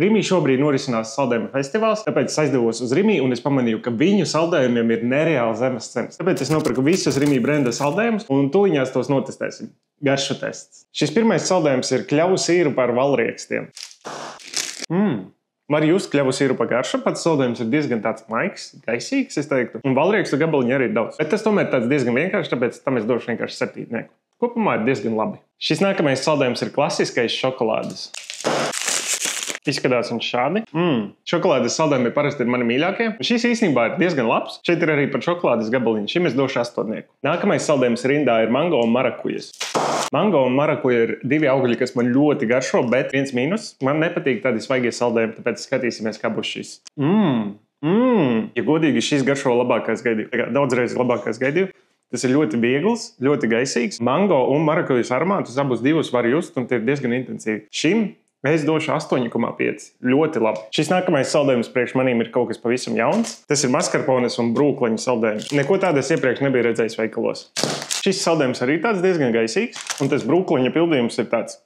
Rimī šobrīd norisinās saldējuma festivāls, tāpēc es aizdevos uz Rimī un es pamanīju, ka viņu saldējumiem ir nereāli zemes cenas. Tāpēc es nopirku visus Rimī brenda saldējumus un tūliņās tos notestēsim. Garšu tests. Šis pirmais saldējums ir kļavu sīrupa ar valriekstiem. Var just kļavu sīrupa garšu, pats saldējums ir diezgan tāds maigs, gaisīgs, es teiktu. Un valriekstu gabaliņi arī ir daudz. Bet tas tomēr tāds diezgan vienkārši, tāpēc tam es došu vienkārši 7. Kopumā ir diezgan labi. Šis nākamais saldējums ir klasiskais šokolādes. Izskatās viņš šādi. Šokolādes saldējumi parasti ir mani mīļākie. Šis īstenībā ir diezgan labs. Šeit ir arī par šokolādes gabaliņu. Šim es došu 8. Nākamais saldējums rindā ir mango un marakujas. Mango un marakuja ir divi augļi, kas man ļoti garšo, bet viens mīnus. Man nepatīk tādi svaigie saldējumi, tāpēc skatīsimies, kā būs šis. Ja godīgi, šis garšo labākais gaidīju. Daudzreiz labākais gaidīju. Tas ir ļoti viegls, ļoti gaisīgs. Mango un marakujas aromātus abus divus var just, un tie ir diezgan intensīvi. Šim es došu 8,5. Ļoti labi. Šis nākamais saldējums priekš manīm ir kaut kas pavisam jauns. Tas ir maskarpones un brūkleņu saldējums. Neko tādu es iepriekš nebiju redzējis veikalos. Šis saldējums arī tāds diezgan gaisīgs, un tas brūkleņa pildījums ir tāds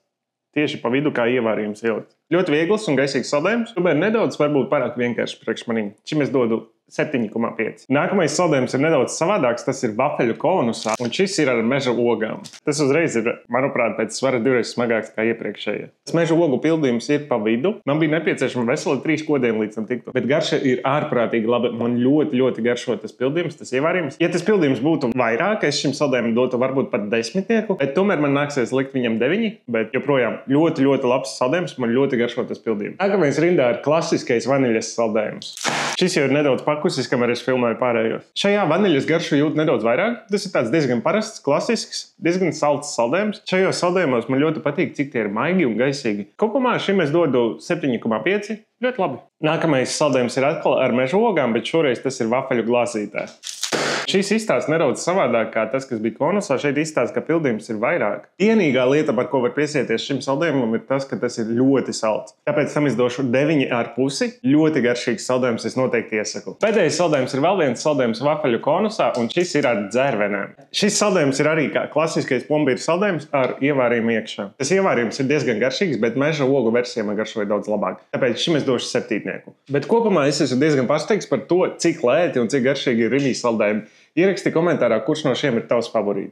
tieši pa vidu kā ievārījums ielikt. Ļoti viegls un gaisīgs saldējums, tomēr nedaudz varbūt pārāk vienkārši priekš manīm. Šim es dodu 7,5. Nākamais saldējums ir nedaudz savādāks, tas ir vafeļu konusā, un šis ir ar meža ogām. Tas uzreiz ir, manuprāt, pēc svara 2 smagāks kā iepriekšējie. Tas meža ogu pildījums ir pa vidu. Man bija nepieciešama veseli 3 kodiem līdz tam tiktu, bet garša ir ārprātīgi laba. Man ļoti, ļoti garšo tas pildījums, tas ievārījums. Ja tas pildījums būtu vairāk, es šim saldējumam dotu varbūt pat 10, bet tomēr man nāksies likt viņam 9, bet joprojām ļoti, ļoti labs saldējums, man ļoti garšo tas pildījums. Nākamais rindā ir klasiskais vaniļas saldējums. Šis jau ir nedaudz pakusis, kamēr es filmēju pārējos. Šajā vaniļas garšu jūt nedaudz vairāk. Tas ir tāds diezgan parasts, klasisks, diezgan salds saldējums. Šajos saldējumos man ļoti patīk, cik tie ir maigi un gaisīgi. Kopumā šim es dodu 7,5. Ļoti labi. Nākamais saldējums ir atkal ar meža ogām, bet šoreiz tas ir vafeļu glāzītē. Šis izstāsta nedaudz savādāk kā tas, kas bija konusā. Šeit izstāsta, ka pildījums ir vairāk. Vienīgā lieta, par ko var piesieties šim saldējumam, ir tas, ka tas ir ļoti salds. Tāpēc tam es došu 9,5. Ļoti garšīgs saldējums, es noteikti iesaku. Pēdējais saldējums ir vēl viens saldējums vafeļu konusā, un šis ir ar dzērvenēm. Šis saldējums ir arī kā klasiskais plombīru saldējums ar ievārījumu iekšā. Tas ievārījums ir diezgan garšīgs, bet meža ogu versija man garšoja daudz labāk. Tāpēc šim es došu 7. Bet kopumā es esmu diezgan pārsteigts par to, cik lēti un cik garšīgi ir Rimī saldējumi. Ieraksti komentārā, kurš no šiem ir tavs favorīts.